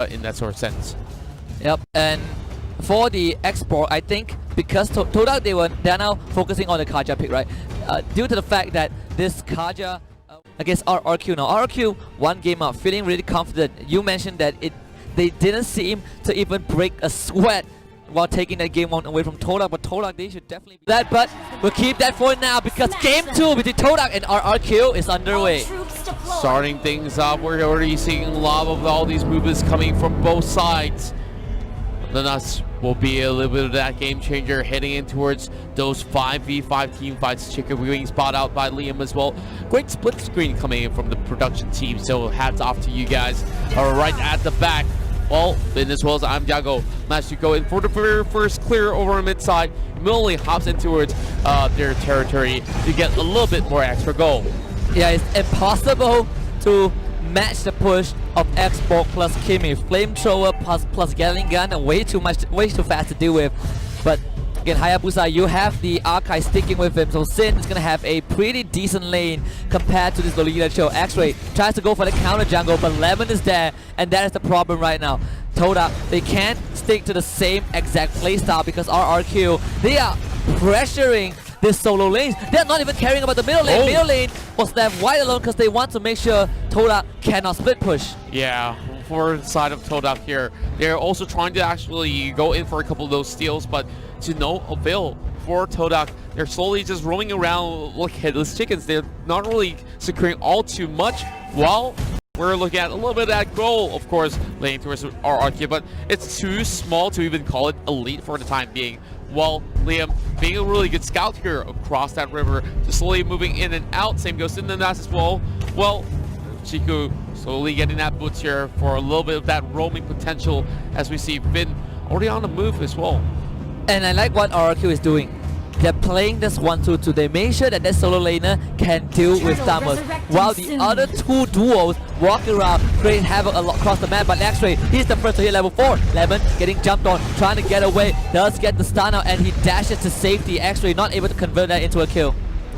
in that sort of sense. Yep, and for the X-Borg, I think because Todak they're now focusing on the Kaja pick, right? Due to the fact that this Kaja against RRQ now. RRQ one game up, feeling really confident. You mentioned that they didn't seem to even break a sweat while taking that game one away from Todak, but Todak they should definitely be that. But we'll keep that for now because game 2 between Todak and RRQ is underway. Starting things off, we're already seeing a lot of all these movements coming from both sides. The Nuts will be a little bit of that game changer heading in towards those 5v5 team fights. Chicken wing spot out by Liam as well. Great split screen coming in from the production team, so hats off to you guys. Right at the back. Well, in as well as I'm Diago, managed to go in for the very first clear over on mid side. Immediately hops in towards their territory to get a little bit more extra goal. Yeah, it's impossible to match the push of X-Borg plus Kimi. Flamethrower plus Gatling gun, and way too fast to deal with. But again, Hayabusa, you have the Archive sticking with him, so Sin is gonna have a pretty decent lane compared to this Lolita Chill. X-Ray tries to go for the counter jungle, but Lemon is there, and that is the problem right now. Todak, they can't stick to the same exact playstyle because RRQ, they are pressuring this solo lanes. They're not even caring about the middle lane. Oh. Middle lane was left wide alone because they want to make sure Todak cannot split push. Yeah, for the side of Todak here, they're also trying to actually go in for a couple of those steals, but to no avail for Todak. They're slowly just roaming around like headless chickens. They're not really securing all too much, while we're looking at a little bit of that goal, of course, laying towards RRQ, but it's too small to even call it elite for the time being. While Liam being a really good scout here across that river, just slowly moving in and out. Same goes in the Nas as well. Well, Chiku slowly getting that boots here for a little bit of that roaming potential, as we see Finn already on the move as well. And I like what RRQ is doing. They're playing this 1-2-2. They make sure that Solo laner can deal with Thamuz, while the other two duos walk around, create havoc across the map. But X-Ray, he's the first to hit level 4. Lemon getting jumped on, trying to get away, does get the stun out, and he dashes to safety. X-Ray not able to convert that into a kill.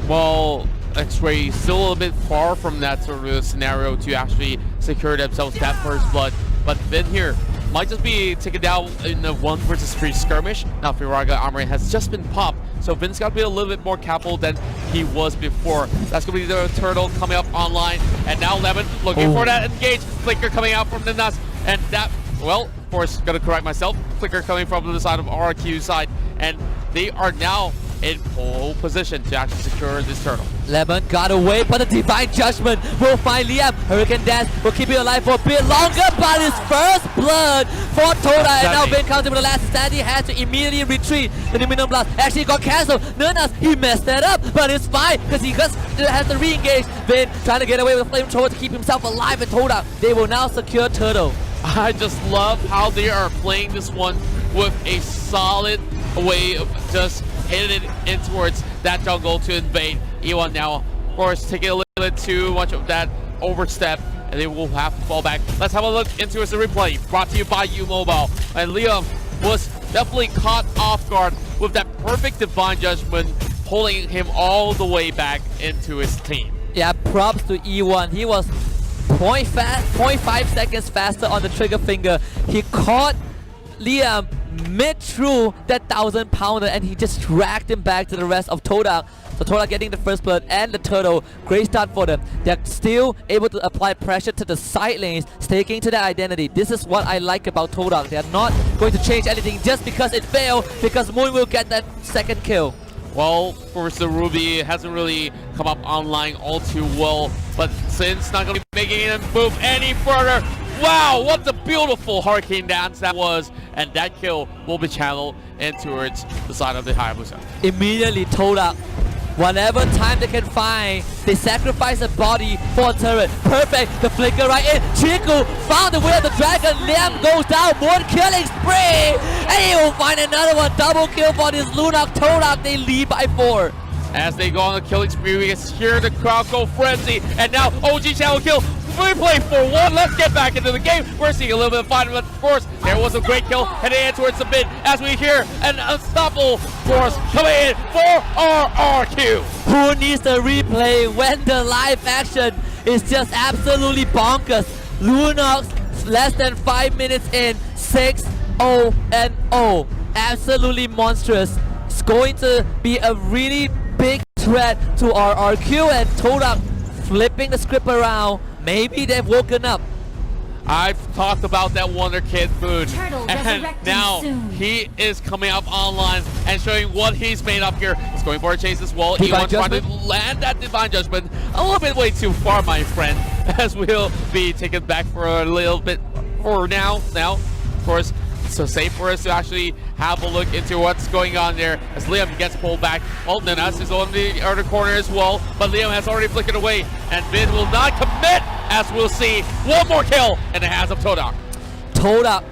Well, X-Ray still a bit far from that sort of scenario to actually secure themselves that first blood. But Finn here might just be taken down in a 1 versus 3 skirmish. Now Firaga armor has just been popped, so Finn's got to be a little bit more careful than he was before. That's going to be the turtle coming up online, and now Lemon looking for that engage. Flicker coming out from the Nuts, and that, well, of course, going to correct myself. Flicker coming from the side of RRQ's side, and they are now in pole position to actually secure this turtle. Lemon got away, but the Divine Judgment will find Liam. Hurricane Dance will keep it alive for a bit longer, but his first blood for Todak, and now Ben counting with the last stand. He has to immediately retreat. The Luminum Blast actually got cancelled. Nernas, he messed that up, but it's fine because he just has to re-engage. Ben trying to get away with a Flamethrower to keep himself alive, and Todak, they will now secure turtle. I just love how they are playing this one with a solid way of just hitting it in towards that jungle to invade. E1 now, of course, taking a little bit too much of that overstep, and they will have to fall back. Let's have a look into the replay, brought to you by U-Mobile. And Liam was definitely caught off guard with that perfect Divine Judgment, pulling him all the way back into his team. Yeah, props to E1. He was 0.5 seconds faster on the trigger finger. He caught Liam mid through that 1,000-pounder, and he just dragged him back to the rest of Todak. So Todak getting the first blood and the turtle. Great start for them. They're still able to apply pressure to the side lanes, sticking to their identity. This is what I like about Todak. They're not going to change anything just because it failed, because Moon will get that second kill. Well, of course, the Ruby hasn't really come up online all too well, but Sin's not going to be making it move any further. Wow, what a beautiful Hurricane Dance that was, and that kill will be channeled in towards the side of the Hayabusa. Immediately Todak, whatever time they can find, they sacrifice a body for a turret. Perfect, the flicker right in. Chiku found the way of the dragon. Liam goes down, one killing spree, and he will find another one. Double kill for this Lunak. Todak, they lead by 4. As they go on the killing spree, we can hear the crowd go frenzy, and now OG channel kill. We play for 1. Let's get back into the game. We're seeing a little bit of fight, but of course, there was a great kill heading in towards the mid as we hear an unstoppable force coming in for RRQ. Who needs the replay when the live action is just absolutely bonkers? Lunox less than 5 minutes in, 6-0-0. Absolutely monstrous. It's going to be a really big threat to RRQ, and Todak flipping the script around. Maybe they've woken up. I've talked about that Wonder Kid food, Turtle and now soon. he is coming up online and showing what he's made up here. He's going for a chase as well. Divine E1 trying to Judgment? land that Divine Judgment a little bit way too far, my friend, as we'll be taken back for a little bit for now. Now, of course, so safe for us to actually have a look into what's going on there as Liam gets pulled back. Well, Nenas is on the other corner as well, but Liam has already flickered away, and Vin will not commit, as we'll see one more kill in the hands of Todak. Todak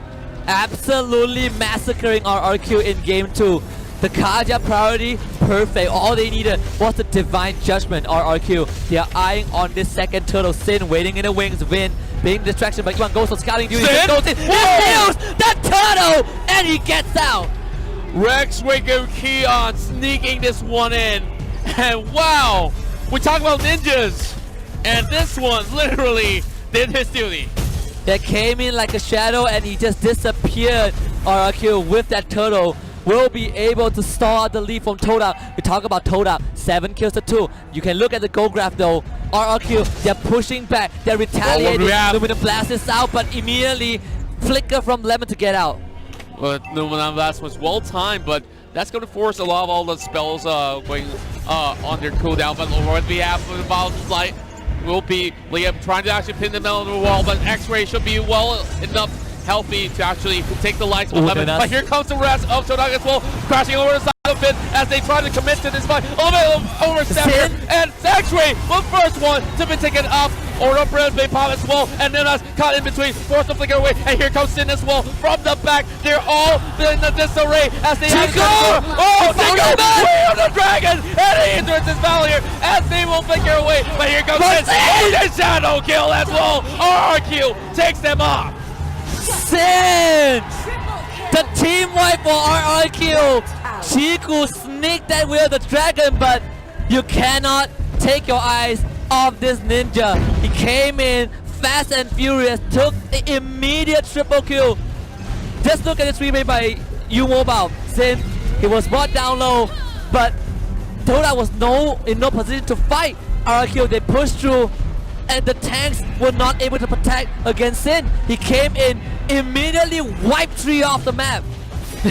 absolutely massacring RRQ in game 2. The Kaja priority, perfect. All they needed was the Divine Judgment. RRQ, they are eyeing on this second turtle. Sin waiting in the wings. Vin being distraction, but Iwan goes for scouting duty. Sin? Goes in, he steals the turtle, and he gets out. Rex, Rico, Keon sneaking this one in. And wow, we talk about ninjas. And this one literally did his duty. That came in like a shadow, and he just disappeared. RRQ with that turtle will be able to stall the lead from Todak. We talk about Todak, 7 kills to 2. You can look at the goal graph though. RRQ, they're pushing back, they're retaliating. Luminum Blast is out, but immediately flicker from Lemon to get out. Well, Luminum Blast was well timed, but that's going to force a lot of all the spells going on their cooldown. But what we have for the bottom flight will be Liam trying to actually pin them on the wall, but X-Ray should be well enough healthy to actually take the lights from Lemon. But here comes the rest of Todak as well, crashing over the side of it as they try to commit to this fight. A little bit of overstep here, and X-Ray, the first one to be taken off. Order Brilliance may pop as well, and then us caught in between, forced to flicker away, and here comes Sin as well from the back. They're all in the disarray as they have Chico way on the dragon, and he enters this Valir as they will flicker away. But here comes Sin, the shadow kill as well. RRQ takes them off. Sin! The team wipe for RRQ. Chiku sneaked that with the dragon, but you cannot take your eyes off this ninja. He came in fast and furious, took the immediate triple kill. Just look at this replay by U Mobile. Sin, he was brought down low, but Todak was in no position to fight. RRQ, they pushed through, and the tanks were not able to protect against Sin. He came in, immediately wiped 3 off the map.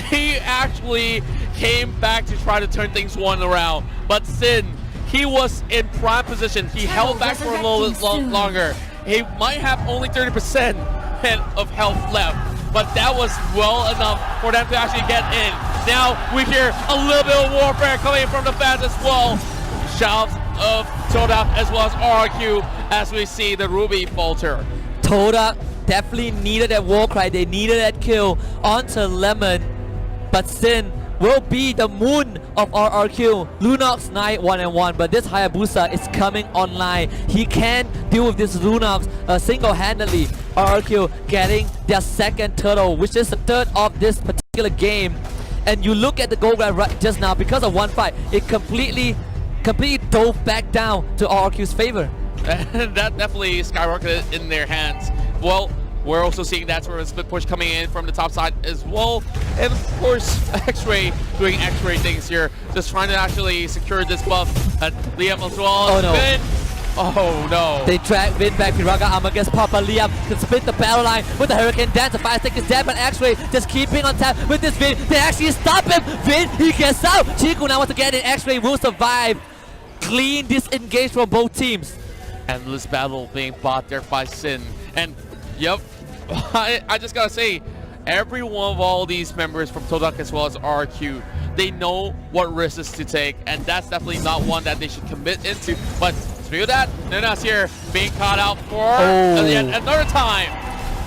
He actually came back to try to turn things one around, but Sin, he was in prime position. He held back for a little bit longer. He might have only 30% of health left, but that was well enough for them to actually get in. Now we hear a little bit of warfare coming from the fans as well. Shouts of Todak as well as RRQ as we see the Ruby falter. Todak definitely needed that war cry. They needed that kill onto Lemon, but Sin will be the moon of RRQ. Lunox 9-1-1, but this Hayabusa is coming online. He can deal with this Lunox single-handedly. RRQ getting their second turtle, which is the third of this particular game. And you look at the goal grab right just now, because of one fight, it completely dove back down to RRQ's favor. And that definitely skyrocketed in their hands. Well, we're also seeing that sort of split push coming in from the top side as well. And of course, X-Ray doing X-Ray things here, just trying to actually secure this buff. Liam as well. Oh no. Vin. Oh no. They drag Vin back. Piraga Armor gets Papa. Liam can split the battle line with the Hurricane Dance. The 5 seconds dead, but X-Ray just keeping on tap with this Vin. They actually stop him. Vin, he gets out. Chiku now wants to get in. X-Ray will survive. Clean disengage from both teams. Endless battle being fought there by Sin. And yep, I just gotta say, every one of all these members from Todak as well as RRQ, they know what risks to take, and that's definitely not one that they should commit into. But speaking of that, Nenas here being caught out for yet another time.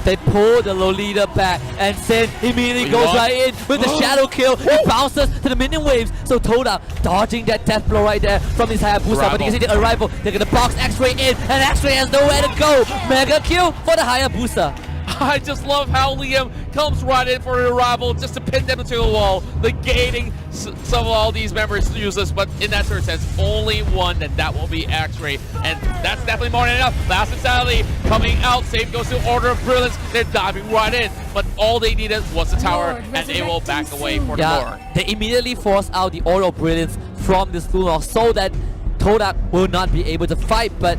They pull the Lolita back, and Sin immediately goes right in with the shadow kill. It bounces to the minion waves. So Todak dodging that death blow right there from his Hayabusa. But you can see the arrival. They're gonna box X-Ray in, and X-Ray has nowhere to go. Mega kill for the Hayabusa. I just love how Liam comes right in for the rival just to pin them to the wall, negating some of all these members useless, but in that sort of sense, only one, and that will be X-Ray. And that's definitely more than enough. Last Insanity coming out, save goes to Order of Brilliance. They're diving right in, but all they needed was the tower, and they will back away for the Lord. They immediately force out the Order of Brilliance from this Lord so that Todak will not be able to fight, but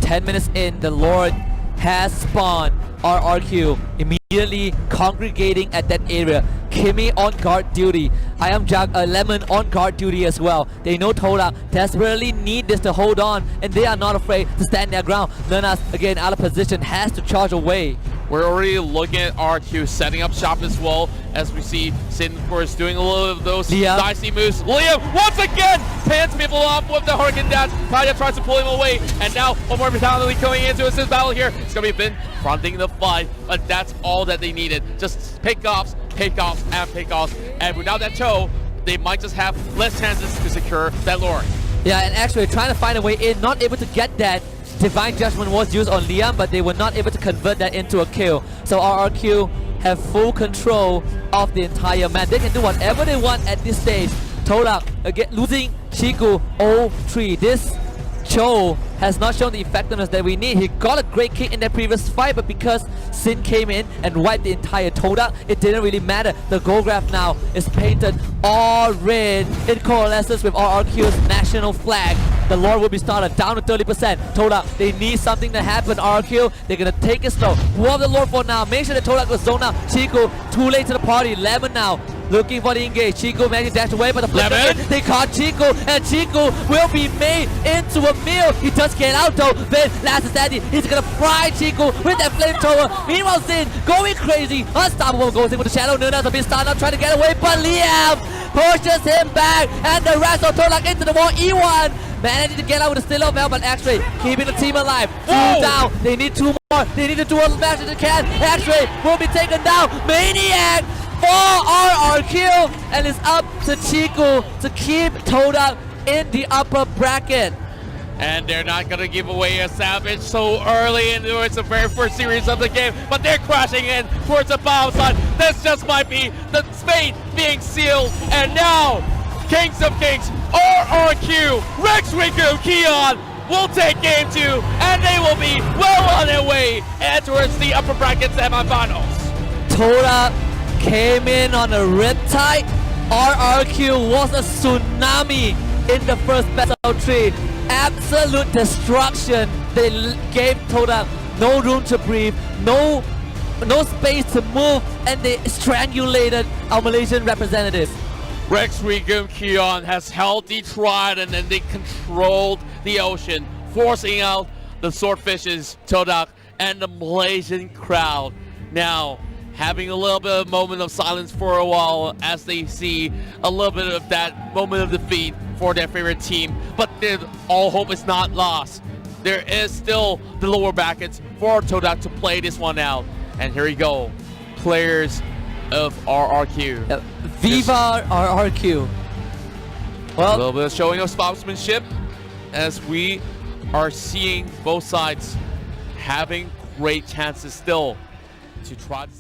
10 minutes in, the Lord has spawned RRQ, immediately congregating at that area. Kimmy on guard duty. I am Lemon on guard duty as well. They know Todak desperately need this to hold on, and they are not afraid to stand their ground. Lenas, again out of position, has to charge away. We're already looking at RQ setting up shop as well, as we see Sin, of course, doing a little of those dicey moves. Liam, once again, pans people off with the Hurricane Dash. Kaya tries to pull him away, and now one more fatality coming into this battle here. It's going to be Finn fronting the fight, but that's all that they needed. Just pick-offs, pick-offs, and pick-offs. And without that toe, they might just have less chances to secure that Lord. Yeah, and actually trying to find a way in, not able to get that. Divine Judgment was used on Liam, but they were not able to convert that into a kill. So RRQ have full control of the entire map. They can do whatever they want at this stage. Todak again losing Chiku 0-3. This Cho has not shown the effectiveness that we need. He got a great kick in that previous fight, but because Sin came in and wiped the entire Todak, it didn't really matter. The goal graph now is painted all red. It coalesces with RRQ's national flag. The Lord will be started down to 30%. Todak, they need something to happen. RRQ, they're gonna take it slow. Warp the Lord for now. Make sure that Todak goes zone out. Chiku, too late to the party. Lemon now. Looking for the engage. Chiku managed to dash away, but the flip they caught Chiku, and Chiku will be made into a meal. He just get out though. Then last Sandy, he's gonna fry Chiku with that flamethrower. Meanwhile, Sin going crazy. Unstoppable goes in with the shadow. Nuna's a bit stunned up, trying to get away, but Liam pushes him back, and the rest of Todak into the wall. E1 managing to get out with a still bell, but X-Ray keeping the team alive. Two down. They need two more. They need to do as much as they can. X-Ray will be taken down. Maniac for RRQ, and it's up to Chiku to keep Todak in the upper bracket. And they're not going to give away a salvage so early into the very first series of the game, but they're crashing in towards the bottom side. This just might be the fate being sealed, and now Kings of Kings, RRQ, Rex Riku, Keon will take game 2, and they will be well on their way and towards the upper bracket semifinals. Todak came in on a riptide. RRQ was a tsunami in the first battle 3. Absolute destruction. They gave Todak no room to breathe, no space to move, and they strangulated our Malaysian representative. Rex Riku Keon has held the trident, and they controlled the ocean, forcing out the swordfishes, Todak, and the Malaysian crowd. Now, having a little bit of moment of silence for a while as they see a little bit of that moment of defeat for their favorite team, but all hope is not lost. There is still the lower brackets for Todak to play this one out. And here we go, players of RRQ. Viva RRQ. Well, a little bit of showing of sportsmanship as we are seeing both sides having great chances still to try to